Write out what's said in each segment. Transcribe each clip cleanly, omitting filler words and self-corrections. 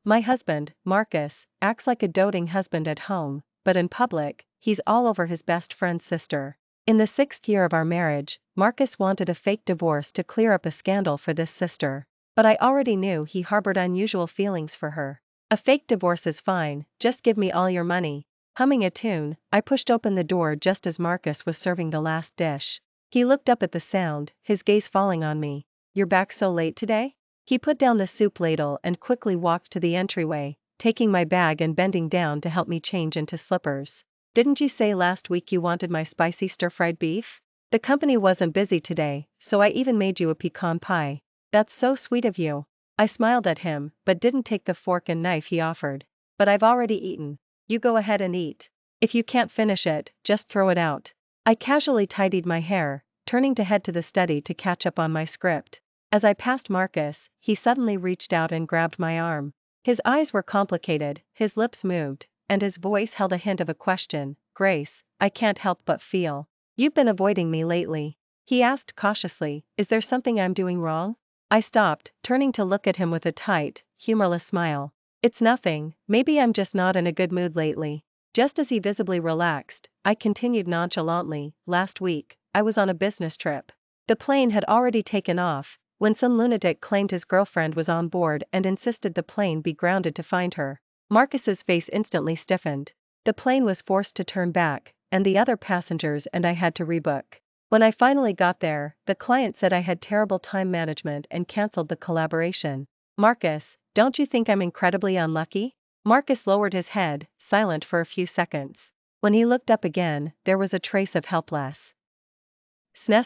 My husband, Marcus, acts like a doting husband at home, but in public, he's all over his best friend's sister. In the 6th year of our marriage, Marcus wanted a fake divorce to clear up a scandal for this sister. But I already knew he harbored unusual feelings for her. A fake divorce is fine, just give me all your money. Humming a tune, I pushed open the door just as Marcus was serving the last dish. He looked up at the sound, his gaze falling on me. You're back so late today? He put down the soup ladle and quickly walked to the entryway, taking my bag and bending down to help me change into slippers. Didn't you say last week you wanted my spicy stir-fried beef? The company wasn't busy today, so I even made you a pecan pie. That's so sweet of you. I smiled at him, but didn't take the fork and knife he offered. But I've already eaten. You go ahead and eat. If you can't finish it, just throw it out. I casually tidied my hair, turning to head to the study to catch up on my script. As I passed Marcus, he suddenly reached out and grabbed my arm. His eyes were complicated, his lips moved, and his voice held a hint of a question. Grace, I can't help but feel. You've been avoiding me lately. He asked cautiously, is there something I'm doing wrong? I stopped, turning to look at him with a tight, humorless smile. It's nothing, maybe I'm just not in a good mood lately. Just as he visibly relaxed, I continued nonchalantly, last week, I was on a business trip. The plane had already taken off, when some lunatic claimed his girlfriend was on board and insisted the plane be grounded to find her. Marcus's face instantly stiffened. The plane was forced to turn back, and the other passengers and I had to rebook. When I finally got there, the client said I had terrible time management and canceled the collaboration. Marcus, don't you think I'm incredibly unlucky? Marcus lowered his head, silent for a few seconds. When he looked up again, there was a trace of helplessness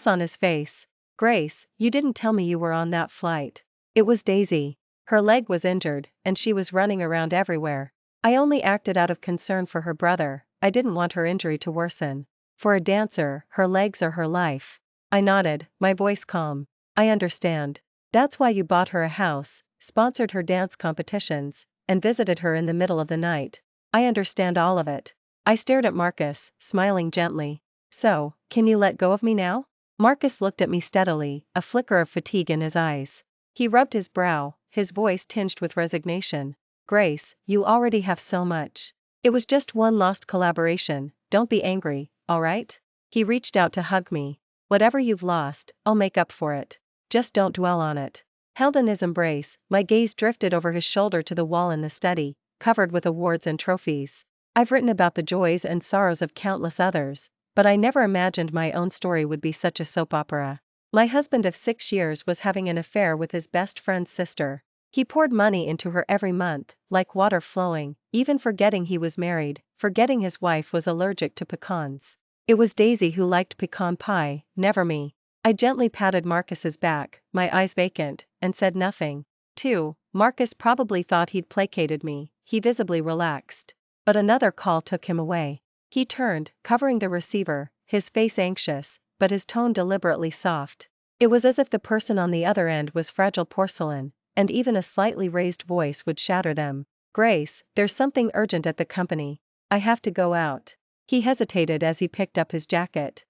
on his face. Grace, you didn't tell me you were on that flight. It was Daisy. Her leg was injured, and she was running around everywhere. I only acted out of concern for her brother, I didn't want her injury to worsen. For a dancer, her legs are her life. I nodded, my voice calm. I understand. That's why you bought her a house, sponsored her dance competitions, and visited her in the middle of the night. I understand all of it. I stared at Marcus, smiling gently. So, can you let go of me now? Marcus looked at me steadily, a flicker of fatigue in his eyes. He rubbed his brow, his voice tinged with resignation. Grace, you already have so much. It was just one lost collaboration, don't be angry, alright? He reached out to hug me. Whatever you've lost, I'll make up for it. Just don't dwell on it. Held in his embrace, my gaze drifted over his shoulder to the wall in the study, covered with awards and trophies. I've written about the joys and sorrows of countless others, but I never imagined my own story would be such a soap opera. My husband of 6 years was having an affair with his best friend's sister. He poured money into her every month, like water flowing, even forgetting he was married, forgetting his wife was allergic to pecans. It was Daisy who liked pecan pie, never me. I gently patted Marcus's back, my eyes vacant, and said nothing. 2. Marcus probably thought he'd placated me, he visibly relaxed. But another call took him away. He turned, covering the receiver, his face anxious, but his tone deliberately soft. It was as if the person on the other end was fragile porcelain, and even a slightly raised voice would shatter them. Grace, there's something urgent at the company. I have to go out. He hesitated as he picked up his jacket.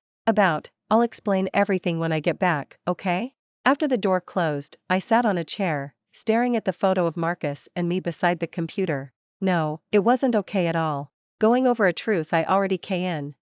I'll explain everything when I get back, okay? After the door closed, I sat on a chair, staring at the photo of Marcus and me beside the computer. No, it wasn't okay at all. Going over a truth I already knew.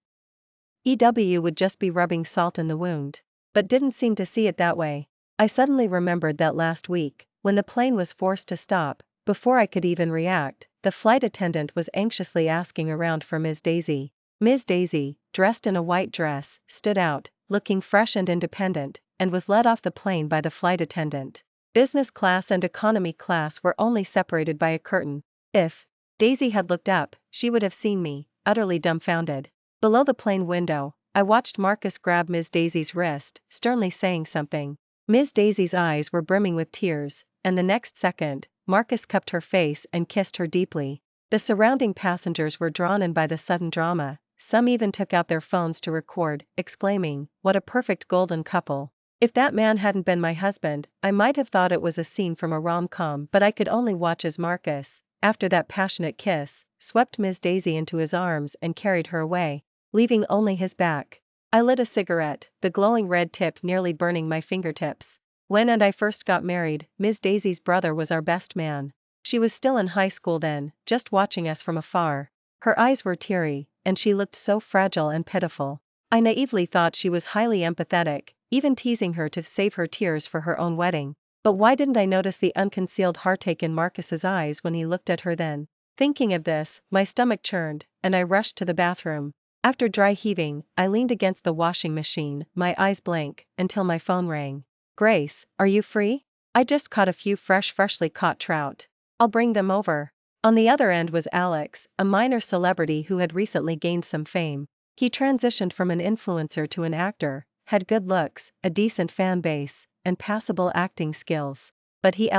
EW would just be rubbing salt in the wound. But didn't seem to see it that way. I suddenly remembered that last week, when the plane was forced to stop, before I could even react, the flight attendant was anxiously asking around for Ms. Daisy. Ms. Daisy, dressed in a white dress, stood out, looking fresh and independent, and was led off the plane by the flight attendant. Business class and economy class were only separated by a curtain. If Daisy had looked up, she would have seen me, utterly dumbfounded. Below the plane window, I watched Marcus grab Ms. Daisy's wrist, sternly saying something. Ms. Daisy's eyes were brimming with tears, and the next second, Marcus cupped her face and kissed her deeply. The surrounding passengers were drawn in by the sudden drama, some even took out their phones to record, exclaiming, "What a perfect golden couple." If that man hadn't been my husband, I might have thought it was a scene from a rom-com, but I could only watch as Marcus, after that passionate kiss, swept Ms. Daisy into his arms and carried her away, leaving only his back. I lit a cigarette, the glowing red tip nearly burning my fingertips. When I first got married, Ms. Daisy's brother was our best man. She was still in high school then, just watching us from afar. Her eyes were teary, and she looked so fragile and pitiful. I naively thought she was highly empathetic, even teasing her to save her tears for her own wedding. But why didn't I notice the unconcealed heartache in Marcus's eyes when he looked at her then? Thinking of this, my stomach churned, and I rushed to the bathroom. After dry heaving, I leaned against the washing machine, my eyes blank, until my phone rang. Grace, are you free? I just caught a few freshly caught trout. I'll bring them over. On the other end was Alex, a minor celebrity who had recently gained some fame. He transitioned from an influencer to an actor, had good looks, a decent fan base, and passable acting skills. But he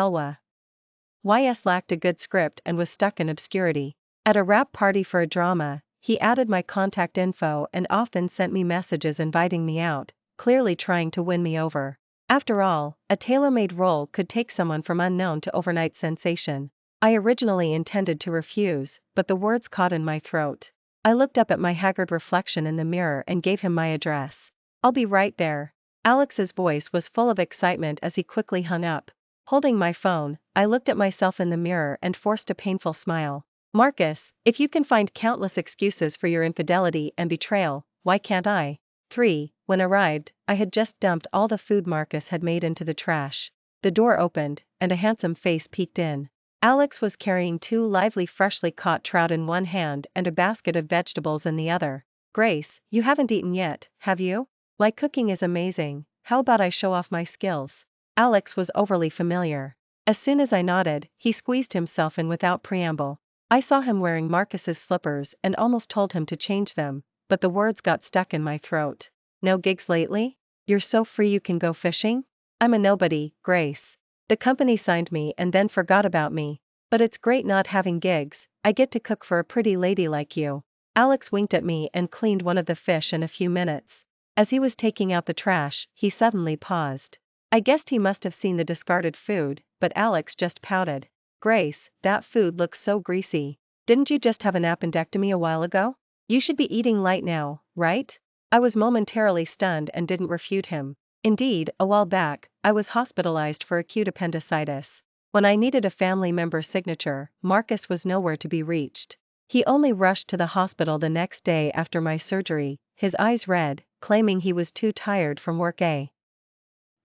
YS lacked a good script and was stuck in obscurity. At a rap party for a drama, he added my contact info and often sent me messages inviting me out, clearly trying to win me over. After all, a tailor-made role could take someone from unknown to overnight sensation. I originally intended to refuse, but the words caught in my throat. I looked up at my haggard reflection in the mirror and gave him my address. I'll be right there. Alex's voice was full of excitement as he quickly hung up. Holding my phone, I looked at myself in the mirror and forced a painful smile. Marcus, if you can find countless excuses for your infidelity and betrayal, why can't I? 3. When arrived, I had just dumped all the food Marcus had made into the trash. The door opened, and a handsome face peeked in. Alex was carrying 2 lively freshly caught trout in one hand and a basket of vegetables in the other. Grace, you haven't eaten yet, have you? My cooking is amazing, how about I show off my skills? Alex was overly familiar. As soon as I nodded, he squeezed himself in without preamble. I saw him wearing Marcus's slippers and almost told him to change them, but the words got stuck in my throat. No gigs lately? You're so free you can go fishing? I'm a nobody, Grace. The company signed me and then forgot about me. But it's great not having gigs, I get to cook for a pretty lady like you. Alex winked at me and cleaned one of the fish in a few minutes. As he was taking out the trash, he suddenly paused. I guessed he must have seen the discarded food, but Alex just pouted. Grace, that food looks so greasy. Didn't you just have an appendectomy a while ago? You should be eating light now, right? I was momentarily stunned and didn't refute him. Indeed, a while back, I was hospitalized for acute appendicitis. When I needed a family member's signature, Marcus was nowhere to be reached. He only rushed to the hospital the next day after my surgery, his eyes red, claiming he was too tired from work.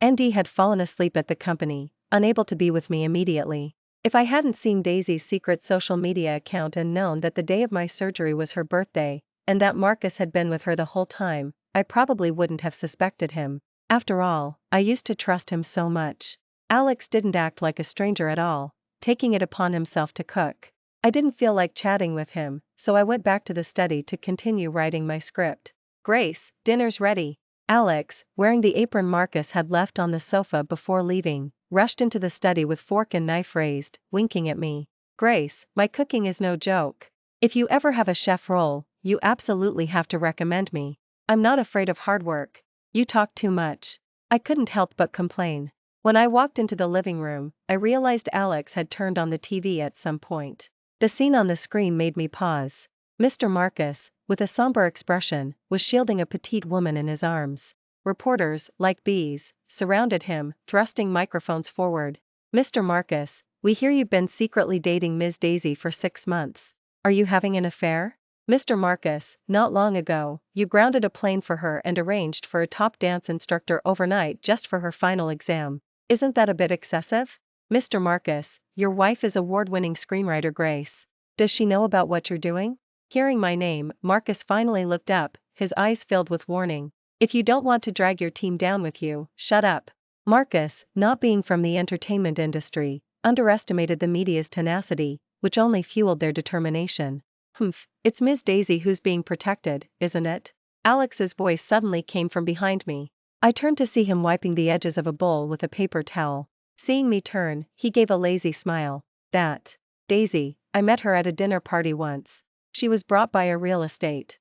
Andy had fallen asleep at the company, unable to be with me immediately. If I hadn't seen Daisy's secret social media account and known that the day of my surgery was her birthday, and that Marcus had been with her the whole time, I probably wouldn't have suspected him. After all, I used to trust him so much. Alex didn't act like a stranger at all, taking it upon himself to cook. I didn't feel like chatting with him, so I went back to the study to continue writing my script. Grace, dinner's ready. Alex, wearing the apron Marcus had left on the sofa before leaving, rushed into the study with fork and knife raised, winking at me. Grace, my cooking is no joke. If you ever have a chef role, you absolutely have to recommend me. I'm not afraid of hard work. You talk too much. I couldn't help but complain. When I walked into the living room, I realized Alex had turned on the TV at some point. The scene on the screen made me pause. Mr. Marcus, with a somber expression, was shielding a petite woman in his arms. Reporters, like bees, surrounded him, thrusting microphones forward. Mr. Marcus, we hear you've been secretly dating Ms. Daisy for 6 months. Are you having an affair? Mr. Marcus, not long ago, you grounded a plane for her and arranged for a top dance instructor overnight just for her final exam. Isn't that a bit excessive? Mr. Marcus, your wife is award-winning screenwriter Grace. Does she know about what you're doing? Hearing my name, Marcus finally looked up, his eyes filled with warning. If you don't want to drag your team down with you, shut up. Marcus, not being from the entertainment industry, underestimated the media's tenacity, which only fueled their determination. It's Ms. Daisy who's being protected, isn't it? Alex's voice suddenly came from behind me. I turned to see him wiping the edges of a bowl with a paper towel. Seeing me turn, he gave a lazy smile. That Daisy, I met her at a dinner party once. She was brought by a real estate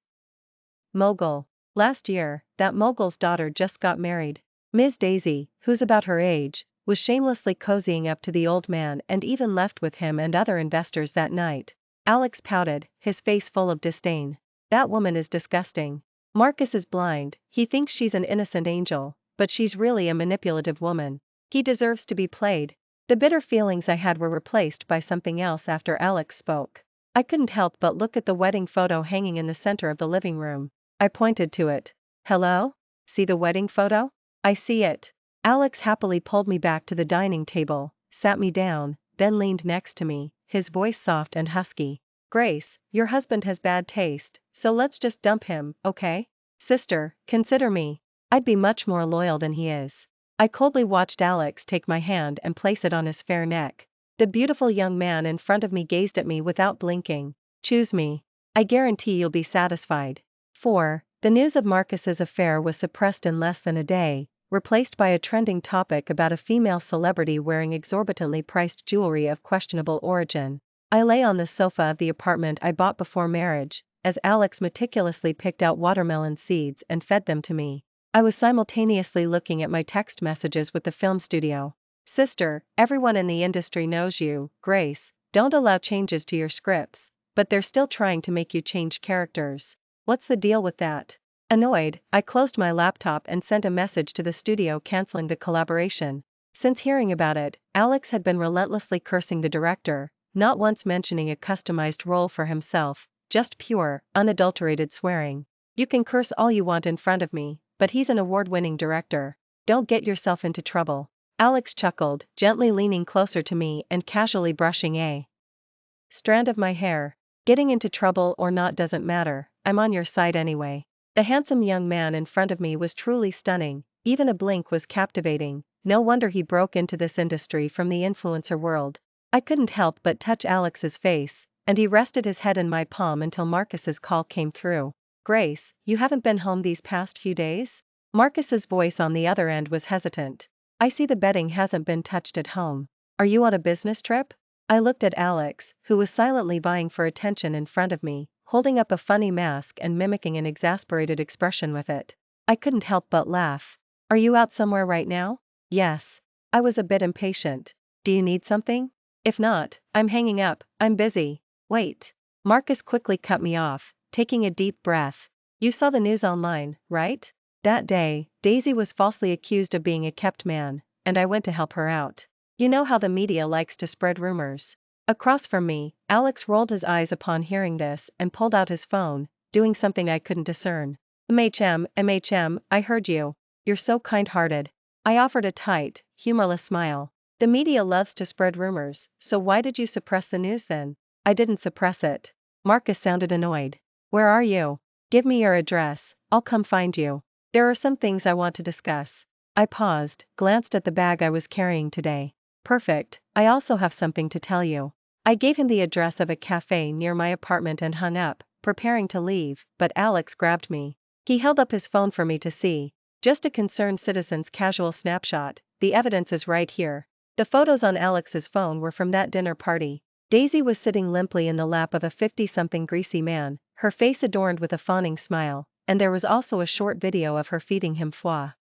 mogul. Last year, that mogul's daughter just got married. Ms. Daisy, who's about her age, was shamelessly cozying up to the old man and even left with him and other investors that night. Alex pouted, his face full of disdain. That woman is disgusting. Marcus is blind, he thinks she's an innocent angel, but she's really a manipulative woman. He deserves to be played. The bitter feelings I had were replaced by something else after Alex spoke. I couldn't help but look at the wedding photo hanging in the center of the living room. I pointed to it. Hello? See the wedding photo? I see it. Alex happily pulled me back to the dining table, sat me down, then leaned next to me, his voice soft and husky. Grace, your husband has bad taste, so let's just dump him, okay? Sister, consider me. I'd be much more loyal than he is. I coldly watched Alex take my hand and place it on his fair neck. The beautiful young man in front of me gazed at me without blinking. Choose me. I guarantee you'll be satisfied. 4. The news of Marcus's affair was suppressed in less than a day, replaced by a trending topic about a female celebrity wearing exorbitantly priced jewelry of questionable origin. I lay on the sofa of the apartment I bought before marriage, as Alex meticulously picked out watermelon seeds and fed them to me. I was simultaneously looking at my text messages with the film studio. Sister, everyone in the industry knows you, Grace, don't allow changes to your scripts, but they're still trying to make you change characters. What's the deal with that? Annoyed, I closed my laptop and sent a message to the studio canceling the collaboration. Since hearing about it, Alex had been relentlessly cursing the director, not once mentioning a customized role for himself, just pure, unadulterated swearing. You can curse all you want in front of me, but he's an award-winning director. Don't get yourself into trouble. Alex chuckled, gently leaning closer to me and casually brushing a strand of my hair. Getting into trouble or not doesn't matter, I'm on your side anyway. The handsome young man in front of me was truly stunning, even a blink was captivating, no wonder he broke into this industry from the influencer world. I couldn't help but touch Alex's face, and he rested his head in my palm until Marcus's call came through. Grace, you haven't been home these past few days? Marcus's voice on the other end was hesitant. I see the bedding hasn't been touched at home. Are you on a business trip? I looked at Alex, who was silently vying for attention in front of me, holding up a funny mask and mimicking an exasperated expression with it. I couldn't help but laugh. Are you out somewhere right now? Yes. I was a bit impatient. Do you need something? If not, I'm hanging up, I'm busy. Wait. Marcus quickly cut me off, taking a deep breath. You saw the news online, right? That day, Daisy was falsely accused of being a kept man, and I went to help her out. You know how the media likes to spread rumors. Across from me, Alex rolled his eyes upon hearing this and pulled out his phone, doing something I couldn't discern. MHM, I heard you. You're so kind-hearted. I offered a tight, humorless smile. The media loves to spread rumors, so why did you suppress the news then? I didn't suppress it. Marcus sounded annoyed. Where are you? Give me your address, I'll come find you. There are some things I want to discuss. I paused, glanced at the bag I was carrying today. Perfect, I also have something to tell you. I gave him the address of a cafe near my apartment and hung up, preparing to leave, but Alex grabbed me. He held up his phone for me to see. Just a concerned citizen's casual snapshot, the evidence is right here. The photos on Alex's phone were from that dinner party. Daisy was sitting limply in the lap of a 50-something greasy man, her face adorned with a fawning smile, and there was also a short video of her feeding him foie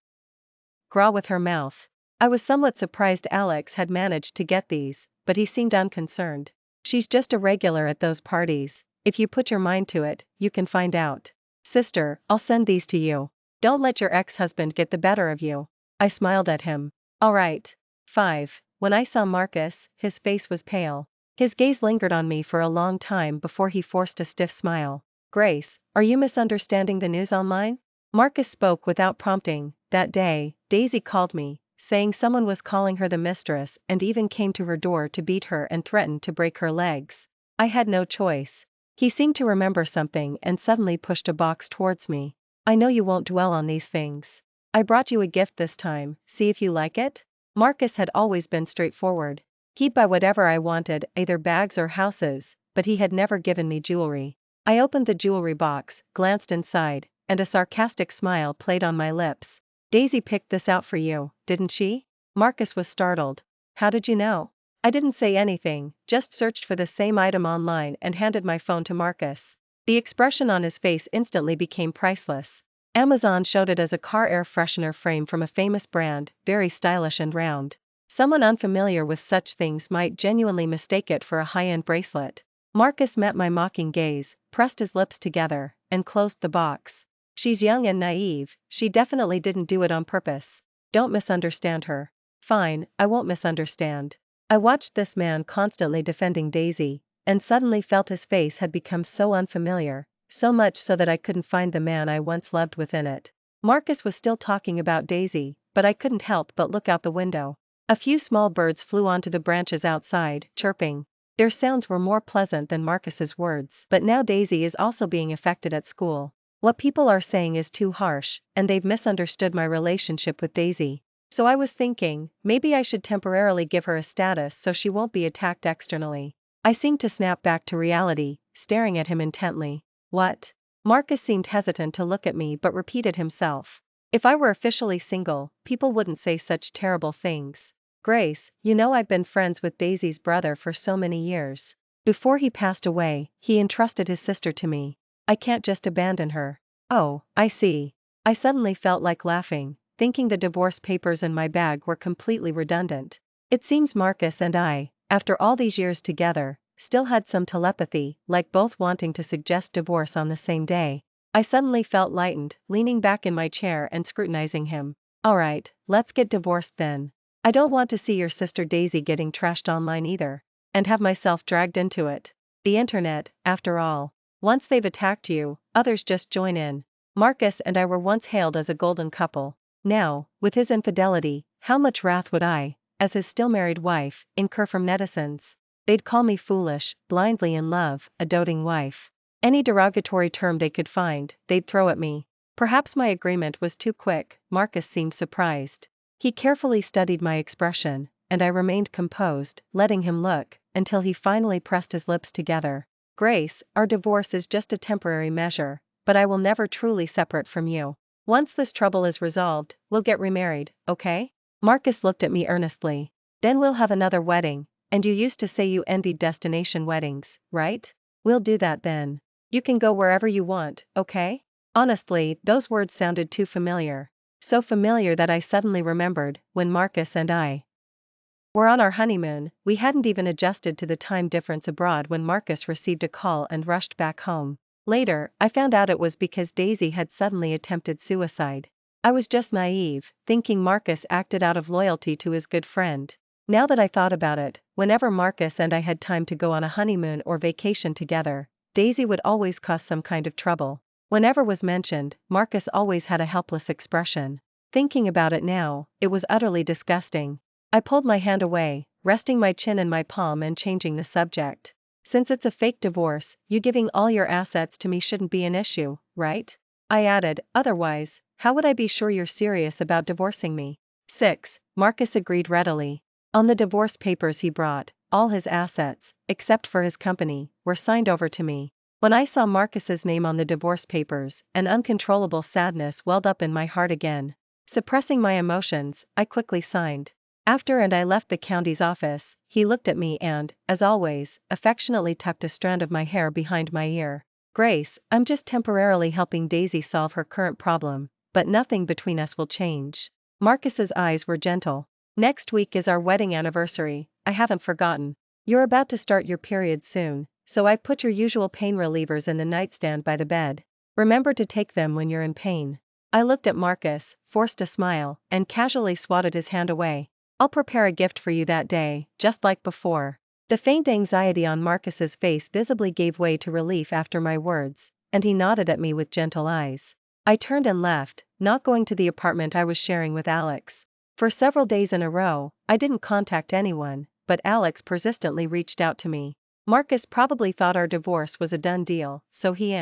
gras with her mouth. I was somewhat surprised Alex had managed to get these, but he seemed unconcerned. She's just a regular at those parties. If you put your mind to it, you can find out. Sister, I'll send these to you. Don't let your ex-husband get the better of you. I smiled at him. All right. 5. When I saw Marcus, his face was pale. His gaze lingered on me for a long time before he forced a stiff smile. Grace, are you misunderstanding the news online? Marcus spoke without prompting. That day, Daisy called me, saying someone was calling her the mistress and even came to her door to beat her and threatened to break her legs. I had no choice. He seemed to remember something and suddenly pushed a box towards me. I know you won't dwell on these things. I brought you a gift this time, see if you like it? Marcus had always been straightforward. He'd buy whatever I wanted, either bags or houses, but he had never given me jewelry. I opened the jewelry box, glanced inside, and a sarcastic smile played on my lips. Daisy picked this out for you, didn't she? Marcus was startled. How did you know? I didn't say anything, just searched for the same item online and handed my phone to Marcus. The expression on his face instantly became priceless. Amazon showed it as a car air freshener frame from a famous brand, very stylish and round. Someone unfamiliar with such things might genuinely mistake it for a high-end bracelet. Marcus met my mocking gaze, pressed his lips together, and closed the box. She's young and naive, she definitely didn't do it on purpose. Don't misunderstand her. Fine, I won't misunderstand. I watched this man constantly defending Daisy, and suddenly felt his face had become so unfamiliar, so much so that I couldn't find the man I once loved within it. Marcus was still talking about Daisy, but I couldn't help but look out the window. A few small birds flew onto the branches outside, chirping. Their sounds were more pleasant than Marcus's words. But now Daisy is also being affected at school. What people are saying is too harsh, and they've misunderstood my relationship with Daisy. So I was thinking, maybe I should temporarily give her a status so she won't be attacked externally. I seemed to snap back to reality, staring at him intently. What? Marcus seemed hesitant to look at me but repeated himself. If I were officially single, people wouldn't say such terrible things. Grace, you know I've been friends with Daisy's brother for so many years. Before he passed away, he entrusted his sister to me. I can't just abandon her. Oh, I see. I suddenly felt like laughing, thinking the divorce papers in my bag were completely redundant. It seems Marcus and I, after all these years together, still had some telepathy, like both wanting to suggest divorce on the same day. I suddenly felt lightened, leaning back in my chair and scrutinizing him. Alright, let's get divorced then. I don't want to see your sister Daisy getting trashed online either. And have myself dragged into it. The internet, after all. Once they've attacked you, others just join in. Marcus and I were once hailed as a golden couple. Now, with his infidelity, how much wrath would I, as his still married wife, incur from netizens? They'd call me foolish, blindly in love, a doting wife. Any derogatory term they could find, they'd throw at me. Perhaps my agreement was too quick. Marcus seemed surprised. He carefully studied my expression, and I remained composed, letting him look, until he finally pressed his lips together. Grace, our divorce is just a temporary measure, but I will never truly separate from you. Once this trouble is resolved, we'll get remarried, okay? Marcus looked at me earnestly. Then we'll have another wedding, and you used to say you envied destination weddings, right? We'll do that then. You can go wherever you want, okay? Honestly, those words sounded too familiar. So familiar that I suddenly remembered when Marcus and I were on our honeymoon. We hadn't even adjusted to the time difference abroad when Marcus received a call and rushed back home. Later, I found out it was because Daisy had suddenly attempted suicide. I was just naive, thinking Marcus acted out of loyalty to his good friend. Now that I thought about it, whenever Marcus and I had time to go on a honeymoon or vacation together, Daisy would always cause some kind of trouble. Whenever was mentioned, Marcus always had a helpless expression. Thinking about it now, it was utterly disgusting. I pulled my hand away, resting my chin in my palm and changing the subject. Since it's a fake divorce, you giving all your assets to me shouldn't be an issue, right? I added, otherwise, how would I be sure you're serious about divorcing me? 6. Marcus agreed readily. On the divorce papers he brought, all his assets, except for his company, were signed over to me. When I saw Marcus's name on the divorce papers, an uncontrollable sadness welled up in my heart again. Suppressing my emotions, I quickly signed. After I left the county's office, he looked at me and, as always, affectionately tucked a strand of my hair behind my ear. Grace, I'm just temporarily helping Daisy solve her current problem, but nothing between us will change. Marcus's eyes were gentle. Next week is our wedding anniversary, I haven't forgotten. You're about to start your period soon, so I put your usual pain relievers in the nightstand by the bed. Remember to take them when you're in pain. I looked at Marcus, forced a smile, and casually swatted his hand away. I'll prepare a gift for you that day, just like before. The faint anxiety on Marcus's face visibly gave way to relief after my words, and he nodded at me with gentle eyes. I turned and left, not going to the apartment I was sharing with Alex. For several days in a row, I didn't contact anyone, but Alex persistently reached out to me. Marcus probably thought our divorce was a done deal, so he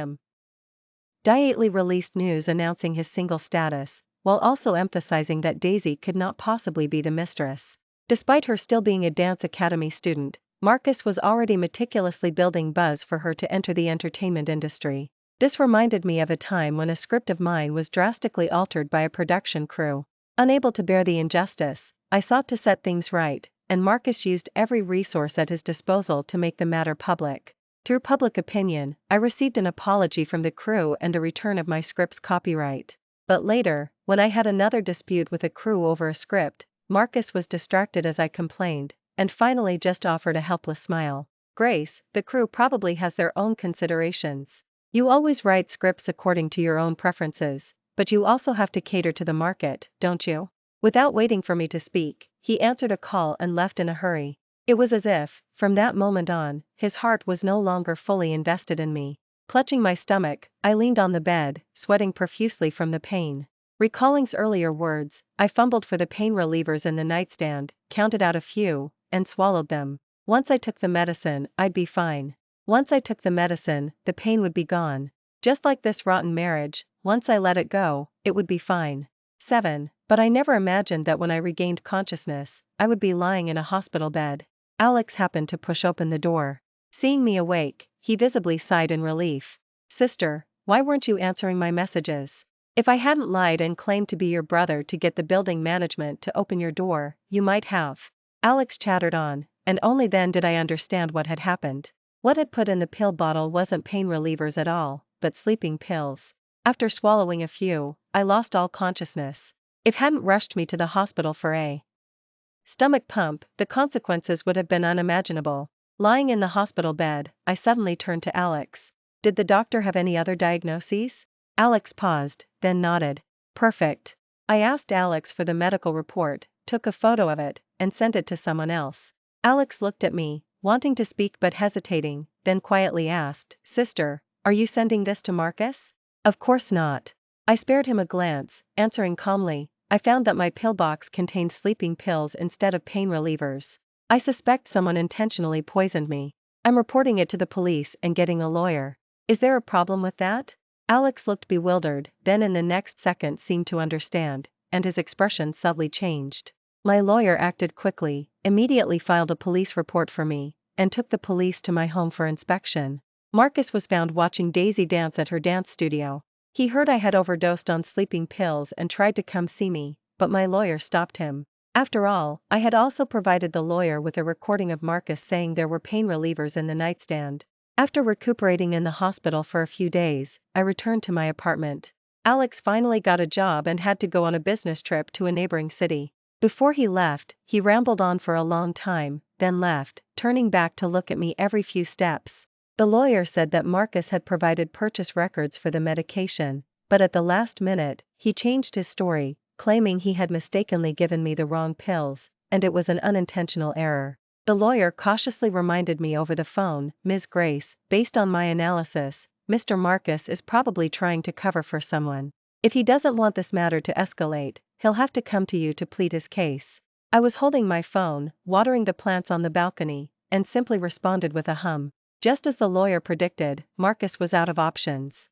immediately released news announcing his single status, while also emphasizing that Daisy could not possibly be the mistress. Despite her still being a dance academy student, Marcus was already meticulously building buzz for her to enter the entertainment industry. This reminded me of a time when a script of mine was drastically altered by a production crew. Unable to bear the injustice, I sought to set things right, and Marcus used every resource at his disposal to make the matter public. Through public opinion, I received an apology from the crew and a return of my script's copyright. But later, when I had another dispute with a crew over a script, Marcus was distracted as I complained, and finally just offered a helpless smile. Grace, the crew probably has their own considerations. You always write scripts according to your own preferences, but you also have to cater to the market, don't you? Without waiting for me to speak, he answered a call and left in a hurry. It was as if, from that moment on, his heart was no longer fully invested in me. Clutching my stomach, I leaned on the bed, sweating profusely from the pain. Recalling's earlier words, I fumbled for the pain relievers in the nightstand, counted out a few, and swallowed them. Once I took the medicine, I'd be fine. Once I took the medicine, the pain would be gone. Just like this rotten marriage, once I let it go, it would be fine. 7. But I never imagined that when I regained consciousness, I would be lying in a hospital bed. Alex happened to push open the door. Seeing me awake, he visibly sighed in relief. Sister, why weren't you answering my messages? If I hadn't lied and claimed to be your brother to get the building management to open your door, you might have. Alex chattered on, and only then did I understand what had happened. What had put in the pill bottle wasn't pain relievers at all, but sleeping pills. After swallowing a few, I lost all consciousness. If hadn't rushed me to the hospital for a stomach pump, the consequences would have been unimaginable. Lying in the hospital bed, I suddenly turned to Alex. Did the doctor have any other diagnoses? Alex paused, then nodded. Perfect. I asked Alex for the medical report, took a photo of it, and sent it to someone else. Alex looked at me, wanting to speak but hesitating, then quietly asked, Sister, are you sending this to Marcus? Of course not. I spared him a glance, answering calmly, I found that my pillbox contained sleeping pills instead of pain relievers. I suspect someone intentionally poisoned me. I'm reporting it to the police and getting a lawyer. Is there a problem with that? Alex looked bewildered, then in the next second seemed to understand, and his expression subtly changed. My lawyer acted quickly, immediately filed a police report for me, and took the police to my home for inspection. Marcus was found watching Daisy dance at her dance studio. He heard I had overdosed on sleeping pills and tried to come see me, but my lawyer stopped him. After all, I had also provided the lawyer with a recording of Marcus saying there were pain relievers in the nightstand. After recuperating in the hospital for a few days, I returned to my apartment. Alex finally got a job and had to go on a business trip to a neighboring city. Before he left, he rambled on for a long time, then left, turning back to look at me every few steps. The lawyer said that Marcus had provided purchase records for the medication, but at the last minute, he changed his story, claiming he had mistakenly given me the wrong pills, and it was an unintentional error. The lawyer cautiously reminded me over the phone, Ms. Grace, based on my analysis, Mr. Marcus is probably trying to cover for someone. If he doesn't want this matter to escalate, he'll have to come to you to plead his case. I was holding my phone, watering the plants on the balcony, and simply responded with a hum. Just as the lawyer predicted, Marcus was out of options.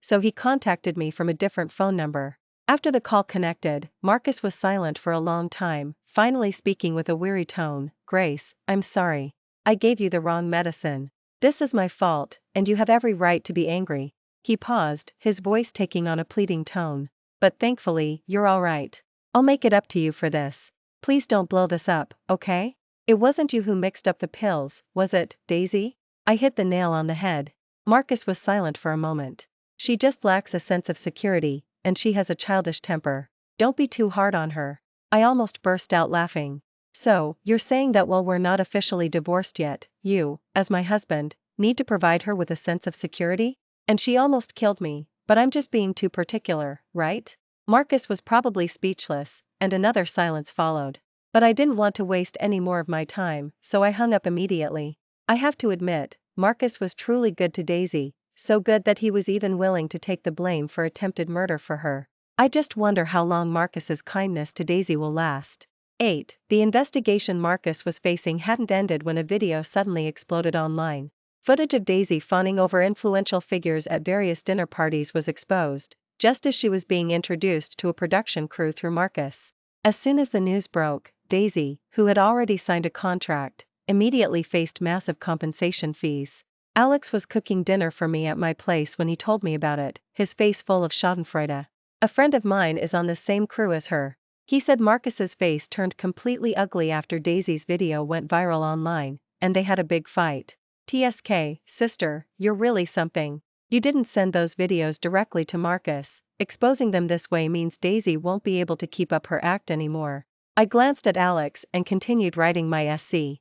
So he contacted me from a different phone number. After the call connected, Marcus was silent for a long time, finally speaking with a weary tone, Grace, I'm sorry. I gave you the wrong medicine. This is my fault, and you have every right to be angry. He paused, his voice taking on a pleading tone. But thankfully, you're all right. I'll make it up to you for this. Please don't blow this up, okay? It wasn't you who mixed up the pills, was it, Daisy? I hit the nail on the head. Marcus was silent for a moment. She just lacks a sense of security, and she has a childish temper. Don't be too hard on her. I almost burst out laughing. So, you're saying that while we're not officially divorced yet, you, as my husband, need to provide her with a sense of security? And she almost killed me, but I'm just being too particular, right? Marcus was probably speechless, and another silence followed. But I didn't want to waste any more of my time, so I hung up immediately. I have to admit, Marcus was truly good to Daisy, so good that he was even willing to take the blame for attempted murder for her. I just wonder how long Marcus's kindness to Daisy will last. 8. The investigation Marcus was facing hadn't ended when a video suddenly exploded online. Footage of Daisy fawning over influential figures at various dinner parties was exposed, just as she was being introduced to a production crew through Marcus. As soon as the news broke, Daisy, who had already signed a contract, immediately faced massive compensation fees. Alex was cooking dinner for me at my place when he told me about it, his face full of schadenfreude. A friend of mine is on the same crew as her. He said Marcus's face turned completely ugly after Daisy's video went viral online, and they had a big fight. TSK, sister, you're really something. You didn't send those videos directly to Marcus. Exposing them this way means Daisy won't be able to keep up her act anymore. I glanced at Alex and continued writing my SC.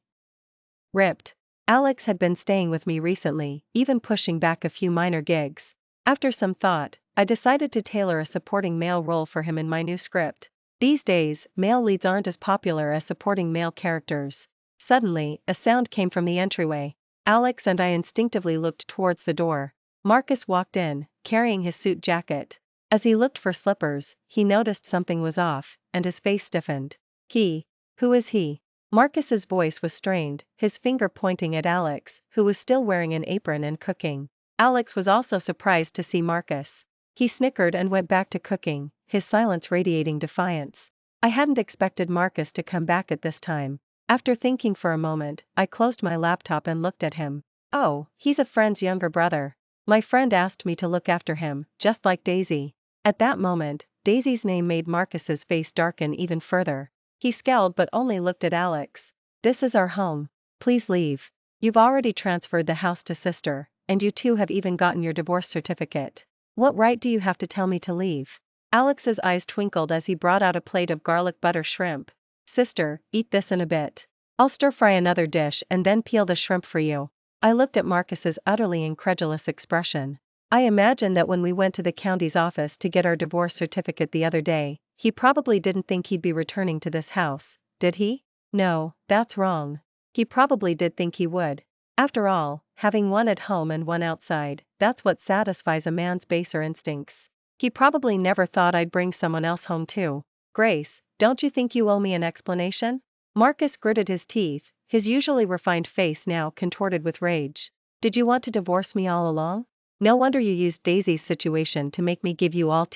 Ripped. Alex had been staying with me recently, even pushing back a few minor gigs. After some thought, I decided to tailor a supporting male role for him in my new script. These days, male leads aren't as popular as supporting male characters. Suddenly, a sound came from the entryway. Alex and I instinctively looked towards the door. Marcus walked in, carrying his suit jacket. As he looked for slippers, he noticed something was off, and his face stiffened. Who is he? Marcus's voice was strained, his finger pointing at Alex, who was still wearing an apron and cooking. Alex was also surprised to see Marcus. He snickered and went back to cooking, his silence radiating defiance. I hadn't expected Marcus to come back at this time. After thinking for a moment, I closed my laptop and looked at him. Oh, he's a friend's younger brother. My friend asked me to look after him, just like Daisy. At that moment, Daisy's name made Marcus's face darken even further. He scowled but only looked at Alex. This is our home. Please leave. You've already transferred the house to sister, and you two have even gotten your divorce certificate. What right do you have to tell me to leave? Alex's eyes twinkled as he brought out a plate of garlic butter shrimp. Sister, eat this in a bit. I'll stir-fry another dish and then peel the shrimp for you. I looked at Marcus's utterly incredulous expression. I imagine that when we went to the county's office to get our divorce certificate the other day, he probably didn't think he'd be returning to this house, did he? No, that's wrong. He probably did think he would. After all, having one at home and one outside, that's what satisfies a man's baser instincts. He probably never thought I'd bring someone else home too. Grace, don't you think you owe me an explanation? Marcus gritted his teeth, his usually refined face now contorted with rage. Did you want to divorce me all along? No wonder you used Daisy's situation to make me give you all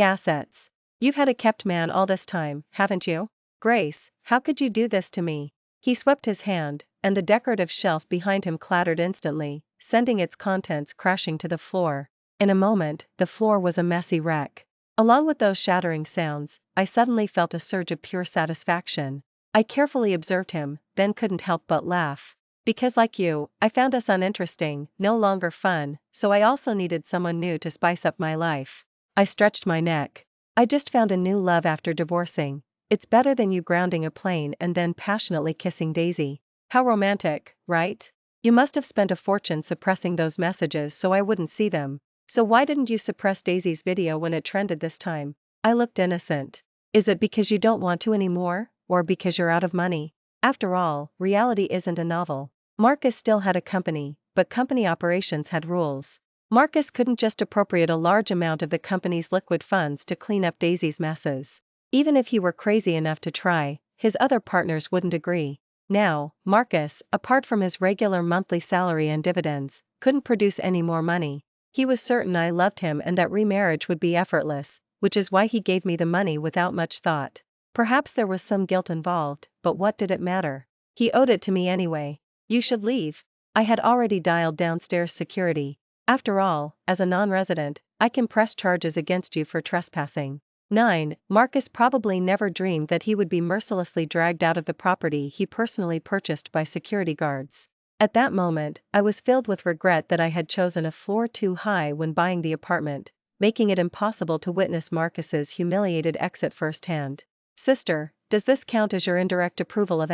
assets. You've had a kept man all this time, haven't you? Grace, how could you do this to me? He swept his hand, and the decorative shelf behind him clattered instantly, sending its contents crashing to the floor. In a moment, the floor was a messy wreck. Along with those shattering sounds, I suddenly felt a surge of pure satisfaction. I carefully observed him, then couldn't help but laugh. Because like you, I found us uninteresting, no longer fun, so I also needed someone new to spice up my life. I stretched my neck. I just found a new love after divorcing. It's better than you grounding a plane and then passionately kissing Daisy. How romantic, right? You must have spent a fortune suppressing those messages so I wouldn't see them. So why didn't you suppress Daisy's video when it trended this time? I looked innocent. Is it because you don't want to anymore, or because you're out of money? After all, reality isn't a novel. Marcus still had a company, but company operations had rules. Marcus couldn't just appropriate a large amount of the company's liquid funds to clean up Daisy's messes. Even if he were crazy enough to try, his other partners wouldn't agree. Now, Marcus, apart from his regular monthly salary and dividends, couldn't produce any more money. He was certain I loved him and that remarriage would be effortless, which is why he gave me the money without much thought. Perhaps there was some guilt involved, but what did it matter? He owed it to me anyway. You should leave. I had already dialed downstairs security. After all, as a non-resident, I can press charges against you for trespassing. 9. Marcus probably never dreamed that he would be mercilessly dragged out of the property he personally purchased by security guards. At that moment, I was filled with regret that I had chosen a floor too high when buying the apartment, making it impossible to witness Marcus's humiliated exit firsthand. Sister, does this count as your indirect approval of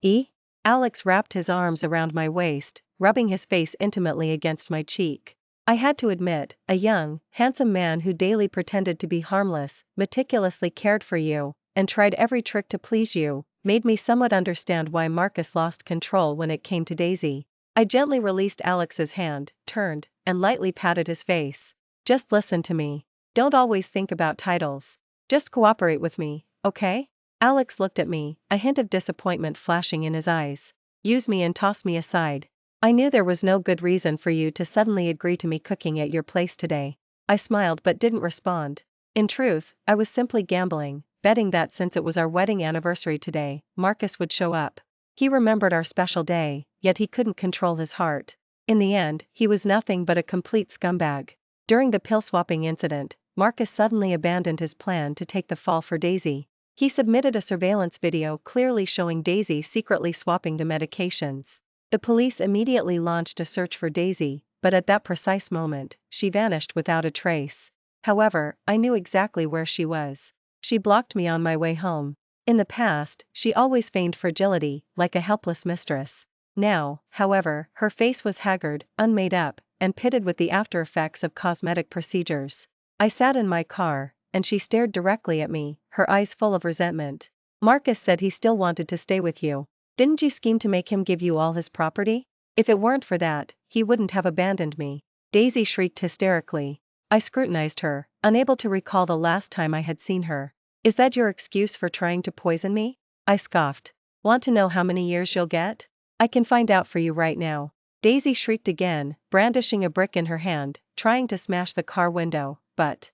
me? Alex wrapped his arms around my waist, rubbing his face intimately against my cheek. I had to admit, a young, handsome man who daily pretended to be harmless, meticulously cared for you, and tried every trick to please you, made me somewhat understand why Marcus lost control when it came to Daisy. I gently released Alex's hand, turned, and lightly patted his face. Just listen to me. Don't always think about titles. Just cooperate with me, okay? Alex looked at me, a hint of disappointment flashing in his eyes. Use me and toss me aside. I knew there was no good reason for you to suddenly agree to me cooking at your place today. I smiled but didn't respond. In truth, I was simply gambling, betting that since it was our wedding anniversary today, Marcus would show up. He remembered our special day, yet he couldn't control his heart. In the end, he was nothing but a complete scumbag. During the pill-swapping incident, Marcus suddenly abandoned his plan to take the fall for Daisy. He submitted a surveillance video clearly showing Daisy secretly swapping the medications. The police immediately launched a search for Daisy, but at that precise moment, she vanished without a trace. However, I knew exactly where she was. She blocked me on my way home. In the past, she always feigned fragility, like a helpless mistress. Now, however, her face was haggard, unmade up, and pitted with the after-effects of cosmetic procedures. I sat in my car, and she stared directly at me, her eyes full of resentment. Marcus said he still wanted to stay with you. Didn't you scheme to make him give you all his property? If it weren't for that, he wouldn't have abandoned me. Daisy shrieked hysterically. I scrutinized her, unable to recall the last time I had seen her. Is that your excuse for trying to poison me? I scoffed. Want to know how many years you'll get? I can find out for you right now. Daisy shrieked again, brandishing a brick in her hand, trying to smash the car window, but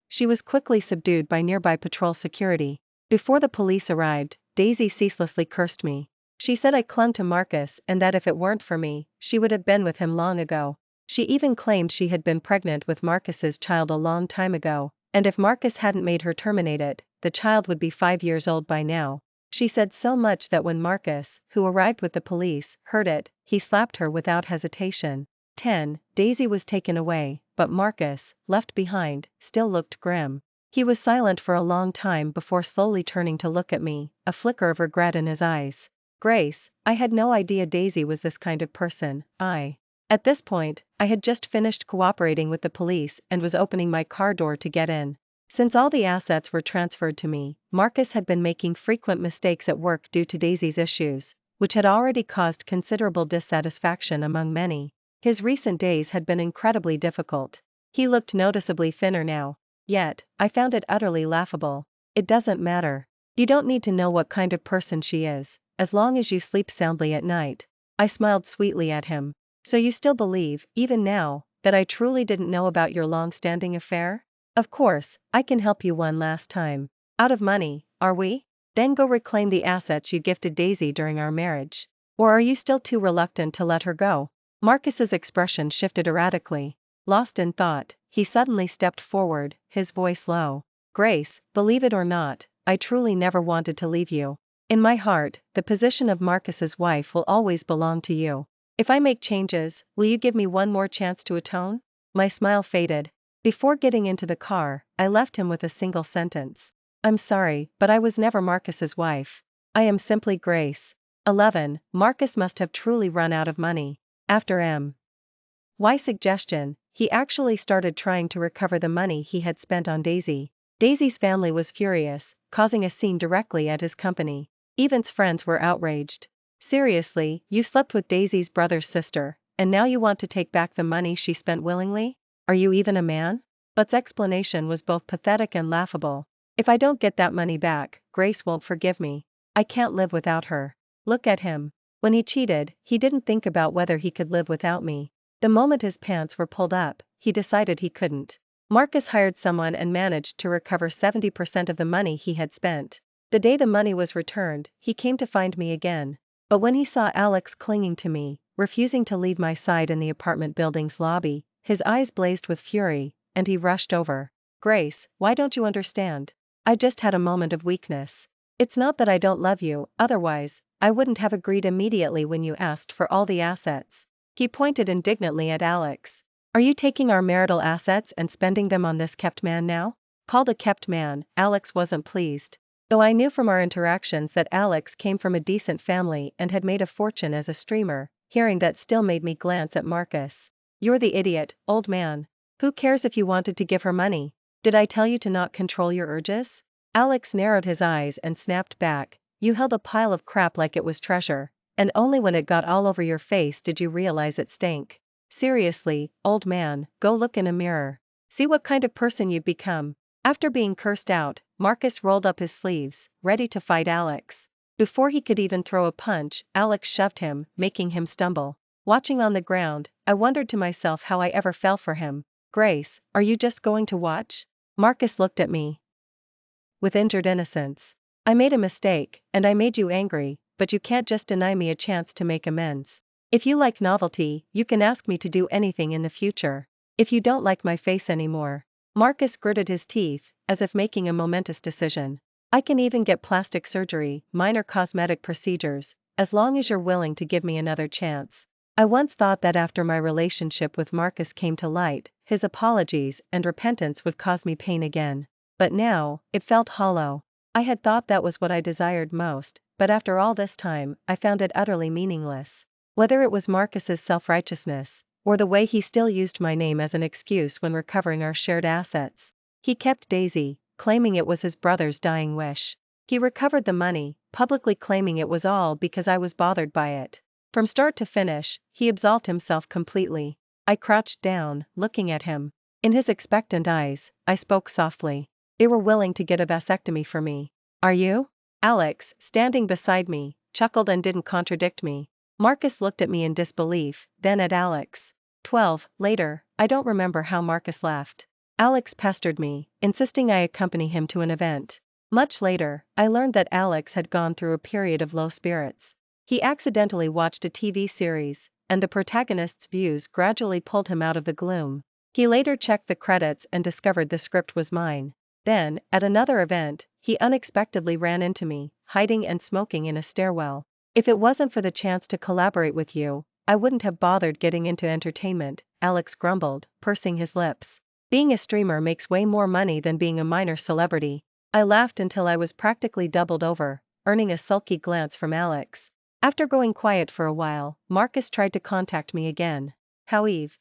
she was quickly subdued by nearby patrol security. Before the police arrived, Daisy ceaselessly cursed me. She said I clung to Marcus and that if it weren't for me, she would have been with him long ago. She even claimed she had been pregnant with Marcus's child a long time ago, and if Marcus hadn't made her terminate it, the child would be 5 years old by now. She said so much that when Marcus, who arrived with the police, heard it, he slapped her without hesitation. 10. Daisy was taken away, but Marcus, left behind, still looked grim. He was silent for a long time before slowly turning to look at me, a flicker of regret in his eyes. Grace, I had no idea Daisy was this kind of person. At this point, I had just finished cooperating with the police and was opening my car door to get in. Since all the assets were transferred to me, Marcus had been making frequent mistakes at work due to Daisy's issues, which had already caused considerable dissatisfaction among many. His recent days had been incredibly difficult. He looked noticeably thinner now. Yet, I found it utterly laughable. It doesn't matter. You don't need to know what kind of person she is, as long as you sleep soundly at night. I smiled sweetly at him. So you still believe, even now, that I truly didn't know about your long-standing affair? Of course, I can help you one last time. Out of money, are we? Then go reclaim the assets you gifted Daisy during our marriage. Or are you still too reluctant to let her go? Marcus's expression shifted erratically. Lost in thought, he suddenly stepped forward, his voice low. Grace, believe it or not, I truly never wanted to leave you. In my heart, the position of Marcus's wife will always belong to you. If I make changes, will you give me one more chance to atone? My smile faded. Before getting into the car, I left him with a single sentence. I'm sorry, but I was never Marcus's wife. I am simply Grace. 11. Marcus must have truly run out of money. After M.'s suggestion, he actually started trying to recover the money he had spent on Daisy. Daisy's family was furious, causing a scene directly at his company. Evan's friends were outraged. Seriously, you slept with Daisy's brother's sister, and now you want to take back the money she spent willingly? Are you even a man? But's explanation was both pathetic and laughable. If I don't get that money back, Grace won't forgive me. I can't live without her. Look at him. When he cheated, he didn't think about whether he could live without me. The moment his pants were pulled up, he decided he couldn't. Marcus hired someone and managed to recover 70% of the money he had spent. The day the money was returned, he came to find me again. But when he saw Alex clinging to me, refusing to leave my side in the apartment building's lobby, his eyes blazed with fury, and he rushed over. Grace, why don't you understand? I just had a moment of weakness. It's not that I don't love you, otherwise, I wouldn't have agreed immediately when you asked for all the assets. He pointed indignantly at Alex. Are you taking our marital assets and spending them on this kept man now? Called a kept man, Alex wasn't pleased. Though I knew from our interactions that Alex came from a decent family and had made a fortune as a streamer, hearing that still made me glance at Marcus. You're the idiot, old man. Who cares if you wanted to give her money? Did I tell you to not control your urges? Alex narrowed his eyes and snapped back. You held a pile of crap like it was treasure, and only when it got all over your face did you realize it stank. Seriously, old man, go look in a mirror. See what kind of person you've become. After being cursed out, Marcus rolled up his sleeves, ready to fight Alex. Before he could even throw a punch, Alex shoved him, making him stumble. Watching on the ground, I wondered to myself how I ever fell for him. Grace, are you just going to watch? Marcus looked at me with injured innocence. I made a mistake, and I made you angry, but you can't just deny me a chance to make amends. If you like novelty, you can ask me to do anything in the future. If you don't like my face anymore. Marcus gritted his teeth, as if making a momentous decision. I can even get plastic surgery, minor cosmetic procedures, as long as you're willing to give me another chance. I once thought that after my relationship with Marcus came to light, his apologies and repentance would cause me pain again. But now, it felt hollow. I had thought that was what I desired most, but after all this time, I found it utterly meaningless. Whether it was Marcus's self-righteousness, or the way he still used my name as an excuse when recovering our shared assets. He kept Daisy, claiming it was his brother's dying wish. He recovered the money, publicly claiming it was all because I was bothered by it. From start to finish, he absolved himself completely. I crouched down, looking at him. In his expectant eyes, I spoke softly. They were willing to get a vasectomy for me. Are you? Alex, standing beside me, chuckled and didn't contradict me. Marcus looked at me in disbelief, then at Alex. 12. Later, I don't remember how Marcus left. Alex pestered me, insisting I accompany him to an event. Much later, I learned that Alex had gone through a period of low spirits. He accidentally watched a TV series, and the protagonist's views gradually pulled him out of the gloom. He later checked the credits and discovered the script was mine. Then, at another event, he unexpectedly ran into me, hiding and smoking in a stairwell. If it wasn't for the chance to collaborate with you, I wouldn't have bothered getting into entertainment, Alex grumbled, pursing his lips. Being a streamer makes way more money than being a minor celebrity. I laughed until I was practically doubled over, earning a sulky glance from Alex. After going quiet for a while, Marcus tried to contact me again. However,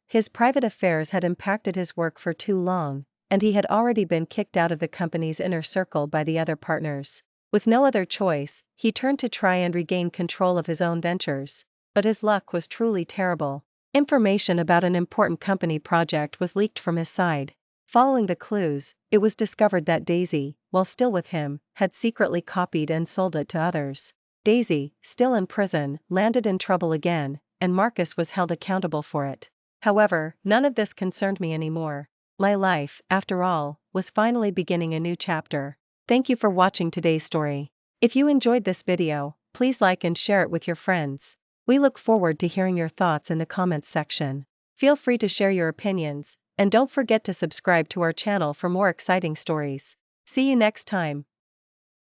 his private affairs had impacted his work for too long, and he had already been kicked out of the company's inner circle by the other partners. With no other choice, he turned to try and regain control of his own ventures. But his luck was truly terrible. Information about an important company project was leaked from his side. Following the clues, it was discovered that Daisy, while still with him, had secretly copied and sold it to others. Daisy, still in prison, landed in trouble again, and Marcus was held accountable for it. However, none of this concerned me anymore. My life, after all, was finally beginning a new chapter. Thank you for watching today's story. If you enjoyed this video, please like and share it with your friends. We look forward to hearing your thoughts in the comments section. Feel free to share your opinions, and don't forget to subscribe to our channel for more exciting stories. See you next time.